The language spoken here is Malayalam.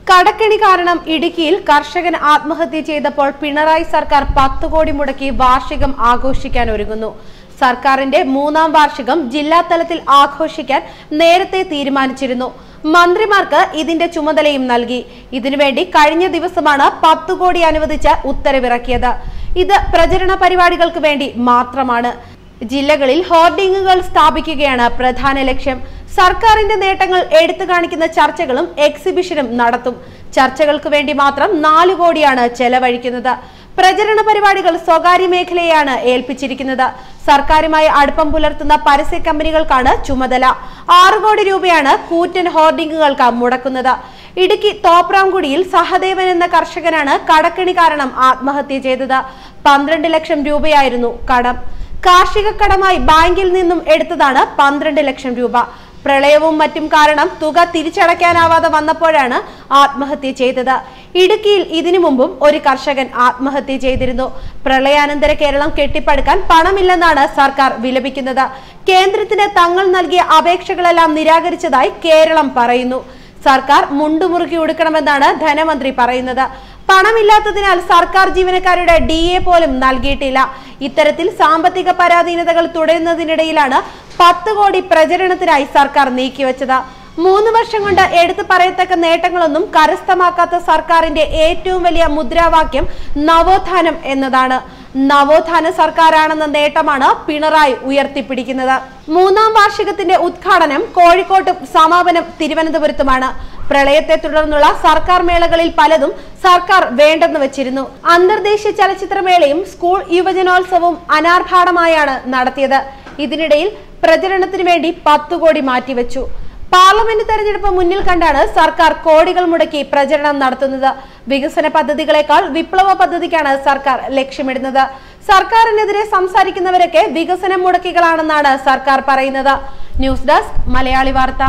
കടക്കെണി കാരണം ഇടുക്കിയിൽ കർഷകൻ ആത്മഹത്യ ചെയ്തപ്പോൾ പിണറായി സർക്കാർ 10 കോടി മുടക്കി വാർഷികം ആഘോഷിക്കാൻ ഒരുങ്ങുന്നു. സർക്കാരിന്റെ 3ാം വാർഷികം ജില്ലാ തലത്തിൽ ആഘോഷിക്കാൻ നേരത്തെ തീരുമാനിച്ചിരുന്നു. മന്ത്രിമാർക്ക് ഇതിന്റെ ചുമതലയും നൽകി. ഇതിനുവേണ്ടി കഴിഞ്ഞ ദിവസമാണ് 10 കോടി അനുവദിച്ച് ഉത്തരവിറക്കിയത്. ഇത് പ്രചരണ പരിപാടികൾക്ക് വേണ്ടി മാത്രമാണ്. ജില്ലകളിൽ ഹോർഡിംഗുകൾ സ്ഥാപിക്കുകയാണ് പ്രധാന ലക്ഷ്യം. സർക്കാരിന്റെ നേട്ടങ്ങൾ എടുത്തു കാണിക്കുന്ന ചർച്ചകളും എക്സിബിഷനും നടത്തും. ചർച്ചകൾക്ക് വേണ്ടി മാത്രം 4 കോടിയാണ് ചെലവഴിക്കുന്നത്. പ്രചരണ പരിപാടികൾ സ്വകാര്യ മേഖലയെയാണ് ഏൽപ്പിച്ചിരിക്കുന്നത്. സർക്കാരുമായി അടുപ്പം പുലർത്തുന്ന പരസ്യ കമ്പനികൾക്കാണ് ചുമതല. 6 കോടി രൂപയാണ് കൂറ്റൻ ഹോർഡിംഗുകൾക്ക് മുടക്കുന്നത്. ഇടുക്കി തോപ്രാംകുടിയിൽ സഹദേവൻ എന്ന കർഷകനാണ് കടക്കെണി കാരണം ആത്മഹത്യ ചെയ്തത്. 12 ലക്ഷം രൂപയായിരുന്നു കടം. കാർഷിക കടമായി ബാങ്കിൽ നിന്നും എടുത്തതാണ് 12 ലക്ഷം രൂപ. പ്രളയവും മറ്റും കാരണം തുക തിരിച്ചടയ്ക്കാനാവാതെ വന്നപ്പോഴാണ് ആത്മഹത്യ ചെയ്തത്. ഇടുക്കിയിൽ ഇതിനു മുമ്പും ഒരു കർഷകൻ ആത്മഹത്യ ചെയ്തിരുന്നു. പ്രളയാനന്തര കേരളം കെട്ടിപ്പടുക്കാൻ പണമില്ലെന്നാണ് സർക്കാർ വിലപിക്കുന്നത്. കേന്ദ്രത്തിന് തങ്ങൾ നൽകിയ അപേക്ഷകളെല്ലാം നിരാകരിച്ചതായി കേരളം പറയുന്നു. സർക്കാർ മുണ്ടുമുറുക്കി ഉടുക്കണമെന്നാണ് ധനമന്ത്രി പറയുന്നത്. പണമില്ലാത്തതിനാൽ സർക്കാർ ജീവനക്കാരുടെ DA പോലും നൽകിയിട്ടില്ല. ഇത്തരത്തിൽ സാമ്പത്തിക പരാധീനതകൾ തുടരുന്നതിനിടയിലാണ് 10 കോടി പ്രചരണത്തിനായി സർക്കാർ നീക്കിവെച്ചത്. 3 വർഷം കൊണ്ട് എടുത്തു പറയത്തക്ക നേട്ടങ്ങളൊന്നും കരസ്ഥമാക്കാത്ത സർക്കാരിന്റെ ഏറ്റവും വലിയ മുദ്രാവാക്യം നവോത്ഥാനം എന്നതാണ്. നവോത്ഥാന സർക്കാരാണെന്ന നേട്ടമാണ് പിണറായി ഉയർത്തിപ്പിടിക്കുന്നത്. 3ാം വാർഷികത്തിന്റെ ഉദ്ഘാടനം കോഴിക്കോട്ടും സമാപനം തിരുവനന്തപുരത്തുമാണ്. പ്രളയത്തെ തുടർന്നുള്ള സർക്കാർ മേളകളിൽ പലതും സർക്കാർ വേണ്ടെന്ന് വെച്ചിരുന്നു. അന്തർദേശീയ ചലച്ചിത്രമേളയും സ്കൂൾ യുവജനോത്സവവും അനാർഭാടമായാണ് നടത്തിയത്. ഇതിനിടയിൽ പ്രചരണത്തിന് വേണ്ടി 10 കോടി മാറ്റിവെച്ചു. പാർലമെന്റ് തെരഞ്ഞെടുപ്പ് മുന്നിൽ കണ്ടാണ് സർക്കാർ കോടികൾ മുടക്കി പ്രചരണം നടത്തുന്നത്. വികസന പദ്ധതികളെക്കാൾ വിപ്ലവ പദ്ധതിക്കാണ് സർക്കാർ ലക്ഷ്യമിടുന്നത്. സർക്കാരിനെതിരെ സംസാരിക്കുന്നവരൊക്കെ വികസന മുടക്കികളാണെന്നാണ് സർക്കാർ പറയുന്നത്. ന്യൂസ് ഡെസ്ക് മലയാളി വാർത്ത.